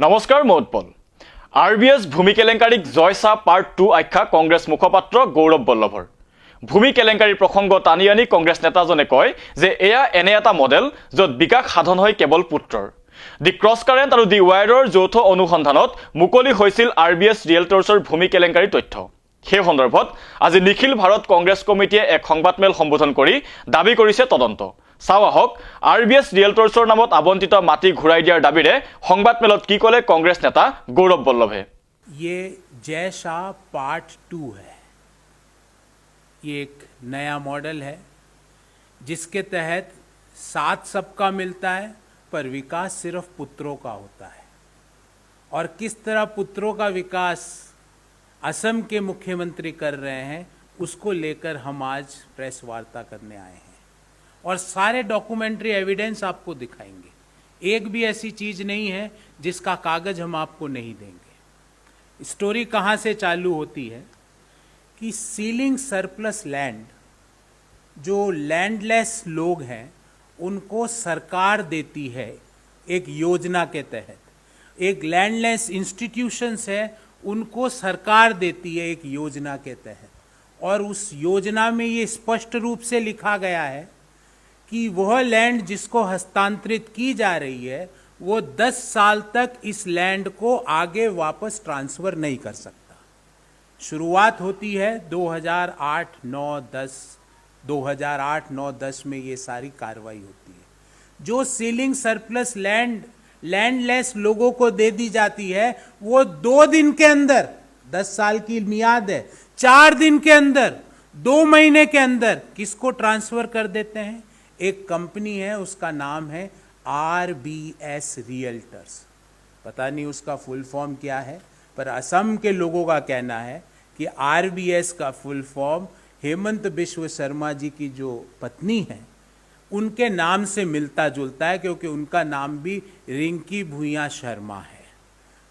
নমস্কাৰ মই উৎপল। RBS ভূমি কেলেংকাৰীক জয়ছা পাৰ্ট 2 আখ্যা কংগ্ৰেছ মুখপাত্ৰ গৌৰৱ বল্লভৰ। ভূমি কেলেংকাৰীৰ প্ৰসংগ টানি আনি কংগ্ৰেছ নেতাজনে কয় যে এয়া এনে এটা মডেল য'ত বিকাশ সাধন হয় কেৱল পুত্ৰৰ। দি ক্ৰছ কাৰেণ্ট আৰু দি ৱায়াৰৰ যৌথ অনুসন্ধানত মুকলি হৈছিল RBS ৰিয়েলটৰ্ছৰ ভূমি কেলেংকাৰীৰ তথ্য। সেই সন্দৰ্ভত আজি নিখিল ভাৰত কংগ্ৰেছ কমিটিয়ে এক সংবাদমেল সম্বোধন কৰি দাবী কৰিছে তদন্ত। চাও আহক RBS ৰিয়েলটৰ্ছৰ নামত আবণ্টিত মাটি ঘূৰাই দিয়াৰ দাবীৰে সংবাদমেলত কি ক'লে কংগ্ৰেছ নেতা গৌৰৱ বল্লভে। ये जैसा पार्ट 2 है, ये एक नया मॉडल है जिसके तहत साथ सबका मिलता है पर विकास सिर्फ पुत्रों का होता है। और किस तरह पुत्रों का विकास असम के मुख्यमंत्री कर रहे हैं उसको लेकर हम आज प्रेस वार्ता करने आए हैं और सारे डॉक्यूमेंट्री एविडेंस आपको दिखाएंगे। एक भी ऐसी चीज़ नहीं है जिसका कागज हम आपको नहीं देंगे। स्टोरी कहाँ से चालू होती है कि सीलिंग सरप्लस लैंड, जो लैंडलेस लोग हैं उनको सरकार देती है एक योजना के तहत। एक लैंडलेस इंस्टीट्यूशंस है उनको सरकार देती है एक योजना के तहत। और उस योजना में ये स्पष्ट रूप से लिखा गया है कि वह लैंड जिसको हस्तांतरित की जा रही है वो 10 साल तक इस लैंड को आगे वापस ट्रांसफ़र नहीं कर सकता। शुरुआत होती है 2008-9-10 में ये सारी कार्रवाई होती है। जो सीलिंग सरप्लस लैंडलेस लोगों को दे दी जाती है वो 2 दिन के अंदर, 10 साल की मियाद है, 4 दिन के अंदर, 2 महीने के अंदर किसको ट्रांसफ़र कर देते हैं? एक कंपनी है उसका नाम है RBS रियल्टर्स। पता नहीं उसका फुल फॉर्म क्या है, पर असम के लोगों का कहना है कि RBS का फुल फॉर्म हेमंत बिश्व शर्मा जी की जो पत्नी है उनके नाम से मिलता जुलता है, क्योंकि उनका नाम भी रिंकी भूया शर्मा है।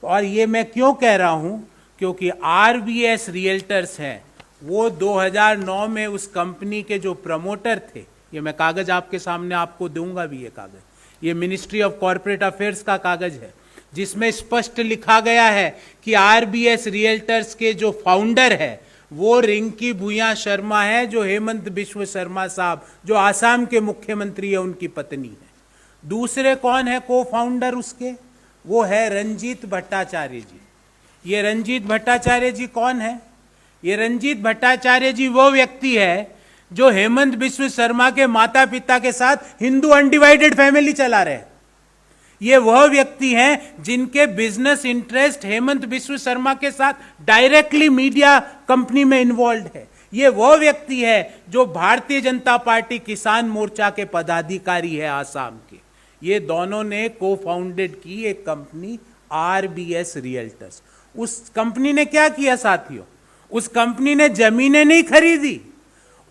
और ये मैं क्यों कह रहा हूँ, क्योंकि RBS रियल्टर्स हैं वो 2009 में उस कंपनी के जो प्रमोटर थे, ये मैं कागज आपके सामने आपको दूंगा भी, ये कागज ये मिनिस्ट्री ऑफ कॉर्पोरेट अफेयर्स का कागज है जिसमें स्पष्ट लिखा गया है कि RBS रियल्टर्स के जो फाउंडर है वो रिंकी भूया शर्मा है, जो हेमंत बिश्व शर्मा साहब जो आसाम के मुख्यमंत्री है उनकी पत्नी है। दूसरे कौन है को फाउंडर उसके? वो है रंजीत भट्टाचार्य जी। ये रंजीत भट्टाचार्य जी कौन है? ये रंजीत भट्टाचार्य जी वो व्यक्ति है जो हेमंत बिश्व शर्मा के माता पिता के साथ हिंदू अनडिवाइडेड फैमिली चला रहे हैं। ये वह व्यक्ति हैं जिनके बिजनेस इंटरेस्ट हेमंत बिश्व शर्मा के साथ डायरेक्टली मीडिया कंपनी में इन्वॉल्व है। ये वह व्यक्ति है जो भारतीय जनता पार्टी किसान मोर्चा के पदाधिकारी है आसाम के। ये दोनों ने को फाउंडेड की एक कंपनी RBS रियल्टर्स। उस कंपनी ने क्या किया साथियों? उस कंपनी ने जमीनें नहीं खरीदी,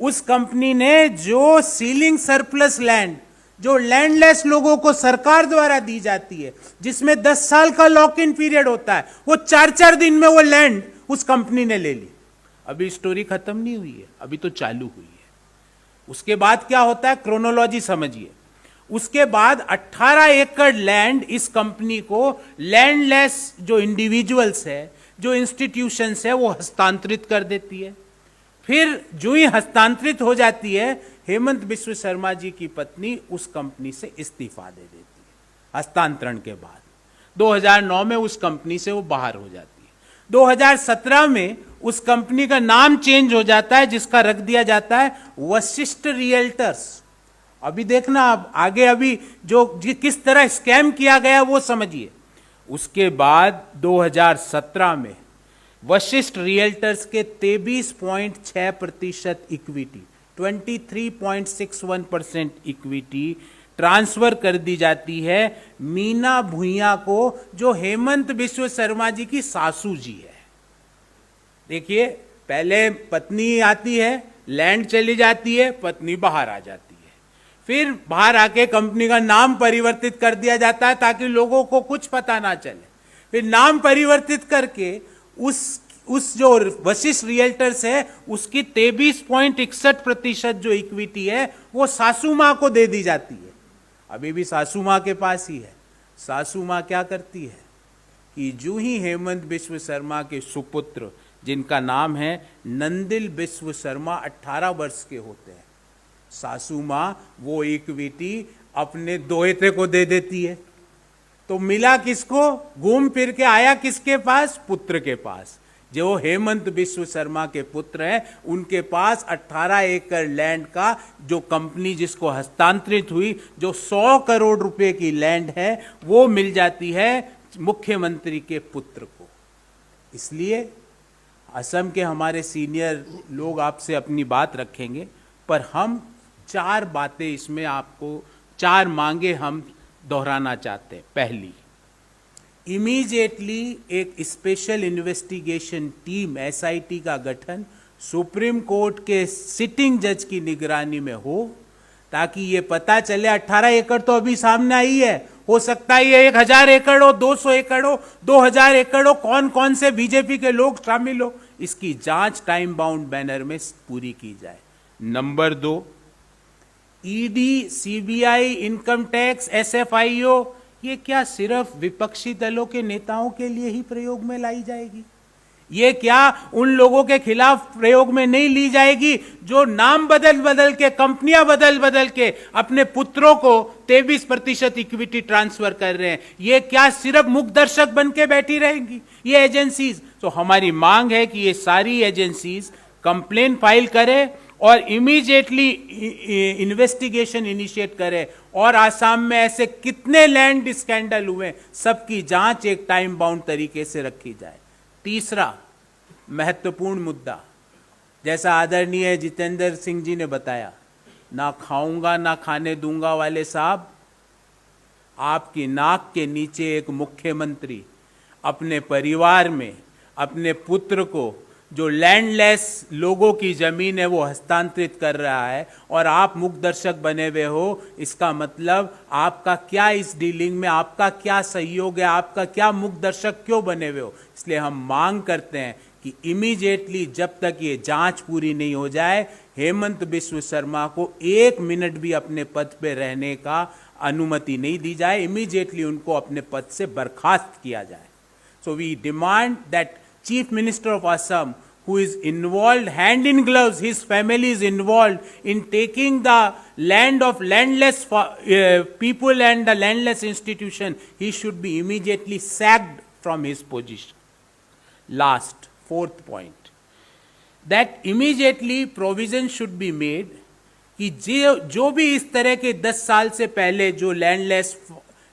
उस कंपनी ने जो सीलिंग सरप्लस लैंड, जो लैंडलेस लोगों को सरकार द्वारा दी जाती है, जिसमें 10 साल का लॉक इन पीरियड होता है, वो 4-4 दिन में वो लैंड उस कंपनी ने ले ली। अभी स्टोरी खत्म नहीं हुई है, अभी तो चालू हुई है। उसके बाद क्या होता है, क्रोनोलॉजी समझिए। उसके बाद 18 एकड़ लैंड इस कंपनी को लैंडलेस जो इंडिविजुअल्स है, जो इंस्टीट्यूशंस है, वो हस्तांतरित कर देती है। फिर जो ही हस्तांतरित हो जाती है, हेमंत बिश्व शर्मा जी की पत्नी उस कंपनी से इस्तीफा दे देती है। हस्तांतरण के बाद 2009 में उस कंपनी से वो बाहर हो जाती है। 2017 में उस कंपनी का नाम चेंज हो जाता है, जिसका रख दिया जाता है वशिष्ठ रियल्टर्स। अभी देखना आप आगे, अभी जो किस तरह स्कैम किया गया वो समझिए। उसके बाद 2017 में वशिष्ठ रियल्टर्स के 23.6% इक्विटी, 23.61% इक्विटी ट्रांसफर कर दी जाती है मीना भूया को, जो हेमंत बिश्व शर्मा जी की सासू जी है। देखिए, पहले पत्नी आती है, लैंड चली जाती है, पत्नी बाहर आ जाती है, फिर बाहर आके कंपनी का नाम परिवर्तित कर दिया जाता है ताकि लोगों को कुछ पता ना चले। फिर नाम परिवर्तित करके उस जो वशिष्ठ रियल्टर्स है उसकी 23.61% जो इक्विटी है वो सासू माँ को दे दी जाती है। अभी भी सासू माँ के पास ही है। सासू माँ क्या करती है? कि जो ही हेमंत बिस्व शर्मा के सुपुत्र जिनका नाम है नंदिल बिस्व शर्मा 18 वर्ष के होते हैं, सासू माँ वो इक्विटी अपने दोहते को दे देती है। तो मिला किसको, घूम फिर के आया किसके पास, पुत्र के पास। जो हेमंत बिस्व शर्मा के पुत्र हैं उनके पास 18 एकड़ लैंड का जो कंपनी जिसको हस्तांतरित हुई, जो 100 करोड़ रुपए की लैंड है, वो मिल जाती है मुख्यमंत्री के पुत्र को। इसलिए असम के हमारे सीनियर लोग आपसे अपनी बात रखेंगे, पर हम 4 बातें इसमें आपको 4 मांगे हम दोहराना चाहते हैं। पहली, इमीडिएटली एक स्पेशल इन्वेस्टिगेशन टीम SIT का गठन सुप्रीम कोर्ट के सिटिंग जज की निगरानी में हो, ताकि ये पता चले 18 एकड़ तो अभी सामने आई है, हो सकता है ये 1000 एकड़ हो, 200 एकड़ हो, 2000 एकड़ हो, कौन कौन से बीजेपी के लोग शामिल हो, इसकी जांच टाइम बाउंड बैनर में पूरी की जाए। Number 2, ED, CBI, income tax, SFIO ये क्या सिर्फ विपक्षी दलों के नेताओं के लिए ही प्रयोग में लाई जाएगी? ये क्या उन लोगों के खिलाफ प्रयोग में नहीं ली जाएगी जो नाम बदल बदल के, कंपनियां बदल बदल के अपने पुत्रों को 23% इक्विटी ट्रांसफर कर रहे हैं? ये क्या सिर्फ मुख दर्शक बन के बैठी रहेंगी ये एजेंसीज? तो हमारी मांग है कि ये सारी एजेंसीज कंप्लेन फाइल करें और इमीडिएटली इन्वेस्टिगेशन इनिशिएट करें, और आसाम में ऐसे कितने लैंड स्कैंडल हुए सबकी जांच एक टाइम बाउंड तरीके से रखी जाए। तीसरा महत्वपूर्ण मुद्दा, जैसा आदरणीय जितेंद्र सिंह जी ने बताया, ना खाऊंगा ना खाने दूंगा वाले साहब, आपकी नाक के नीचे एक मुख्यमंत्री अपने परिवार में अपने पुत्र को जो लैंडलेस लोगों की जमीन है वो हस्तांतरित कर रहा है, और आप मुख दर्शक बने हुए हो। इसका मतलब आपका क्या इस डीलिंग में, आपका क्या सहयोग है, आपका क्या मुख दर्शक क्यों बने हुए हो? इसलिए हम मांग करते हैं कि इमीडिएटली जब तक ये जांच पूरी नहीं हो जाए, हेमंत बिस्व शर्मा को 1 मिनट भी अपने पद पे रहने का अनुमति नहीं दी जाए। इमीडिएटली उनको अपने पद से बर्खास्त किया जाए। So we demand that Chief Minister of Assam, who is involved hand in gloves, his family is involved in taking the land of landless people and the landless institution, he should be immediately sacked from his position. Last, 4th point, that immediately provision should be made कि जो भी इस तरह के 10 साल से पहले जो लैंडलेस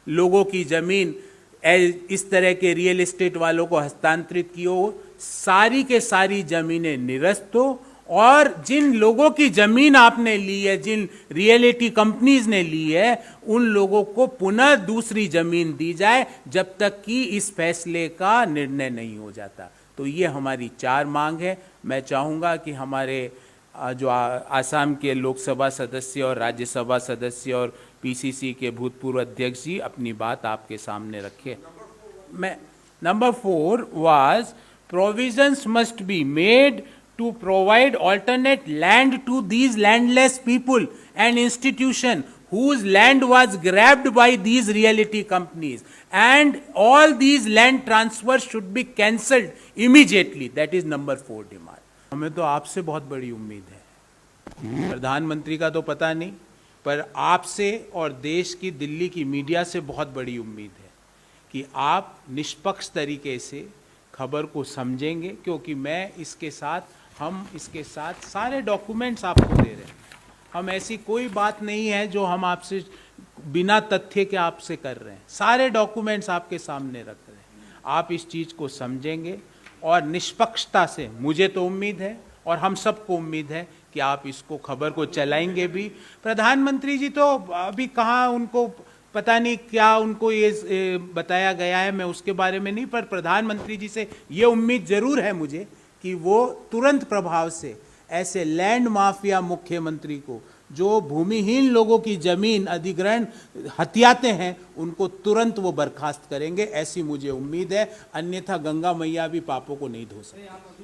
लोगों की जमीन इस तरह के रियल एस्टेट वालों को हस्तांतरित की हो, सारी के सारी जमीनें निरस्त हो, और जिन लोगों की जमीन आपने ली है, जिन रियलिटी कंपनीज ने ली है, उन लोगों को पुनः दूसरी जमीन दी जाए जब तक कि इस फैसले का निर्णय नहीं हो जाता। तो ये हमारी 4 मांग है। मैं चाहूँगा कि हमारे जो आसाम के लोकसभा सदस्य और राज्यसभा सदस्य और PCC के भूतपूर्व अध्यक्ष जी अपनी बात आपके सामने रखे। मैं number 4 was provisions must be made to provide alternate land to these landless people and institution whose land was grabbed by these realty companies, and all these land transfers should be cancelled immediately. That is number 4 demand. हमें तो आपसे बहुत बड़ी उम्मीद है, प्रधानमंत्री का तो पता नहीं, पर आपसे और देश की दिल्ली की मीडिया से बहुत बड़ी उम्मीद है कि आप निष्पक्ष तरीके से खबर को समझेंगे, क्योंकि हम इसके साथ सारे डॉक्यूमेंट्स आपको दे रहे हैं। हम ऐसी कोई बात नहीं है जो हम आपसे बिना तथ्य के आपसे कर रहे हैं, सारे डॉक्यूमेंट्स आपके सामने रख रहे हैं। आप इस चीज़ को समझेंगे और निष्पक्षता से, मुझे तो उम्मीद है और हम सबको उम्मीद है कि आप इसको खबर को चलाएंगे भी। प्रधानमंत्री जी तो अभी कहाँ, उनको पता नहीं क्या उनको ये बताया गया है, मैं उसके बारे में नहीं, पर प्रधानमंत्री जी से ये उम्मीद जरूर है मुझे कि वो तुरंत प्रभाव से ऐसे लैंड माफिया मुख्यमंत्री को जो भूमिहीन लोगों की जमीन अधिग्रहण हथियाते हैं, उनको तुरंत वो बर्खास्त करेंगे, ऐसी मुझे उम्मीद है। अन्यथा गंगा मैया भी पापों को नहीं धो सकती।